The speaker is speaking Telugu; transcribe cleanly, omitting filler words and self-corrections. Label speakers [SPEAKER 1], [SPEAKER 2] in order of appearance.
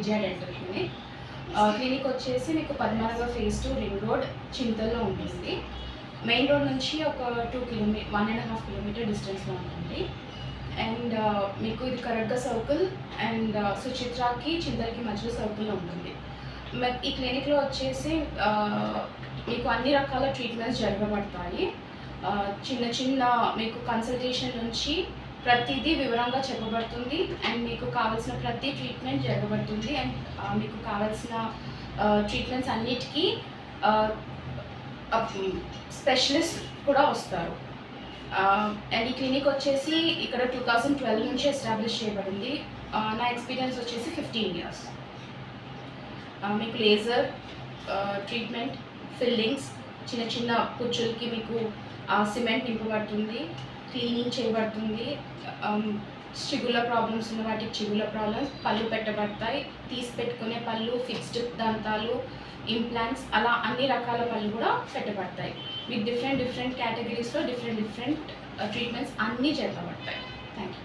[SPEAKER 1] విజయ డెంటల్ క్లినిక్. క్లినిక్ వచ్చేసి మీకు పద్మనగర్ ఫేజ్ 2 రింగ్ రోడ్ చింతల్లో ఉంటుంది. మెయిన్ రోడ్ నుంచి ఒక 1.5 కిలోమీటర్ డిస్టెన్స్లో ఉంటుంది. అండ్ మీకు ఇది కరెక్ట్గా సర్కిల్ అండ్ సుచిత్రాకి చింతలకి మధ్యలో సర్కిల్లో ఉంటుంది. ఈ క్లినిక్లో వచ్చేసి మీకు అన్ని రకాల ట్రీట్మెంట్స్ జరగబడతాయి. చిన్న చిన్న మీకు కన్సల్టేషన్ నుంచి ప్రతిదీ వివరంగా చెప్పబడుతుంది. అండ్ మీకు కావాల్సిన ప్రతి ట్రీట్మెంట్ జరగబడుతుంది. అండ్ మీకు కావాల్సిన ట్రీట్మెంట్స్ అన్నిటికీ స్పెషలిస్ట్ కూడా వస్తారు. అండ్ ఈ క్లినిక్ వచ్చేసి ఇక్కడ 2012 నుంచి ఎస్టాబ్లిష్ చేయబడింది. నా ఎక్స్పీరియన్స్ వచ్చేసి 15 years. మీకు లేజర్ ట్రీట్మెంట్, ఫిల్లింగ్స్, చిన్న చిన్న పుచ్చులకి మీకు సిమెంట్ నింపబడుతుంది, క్లీనింగ్ చేయబడుతుంది. చిగుళ్ళ ప్రాబ్లమ్స్ ఉన్న వాటికి చిగుళ్ళ ప్రాబ్లమ్స్, పళ్ళు పెట్టబడతాయి, తీసి పెట్టుకునే పళ్ళు, ఫిక్స్డ్ దంతాలు, ఇంప్లాంట్స్, అలా అన్ని రకాల పళ్ళు కూడా పెట్టబడతాయి. మీకు డిఫరెంట్ కేటగిరీస్లో డిఫరెంట్ ట్రీట్మెంట్స్ అన్నీ చేపబడతాయి. Thank you.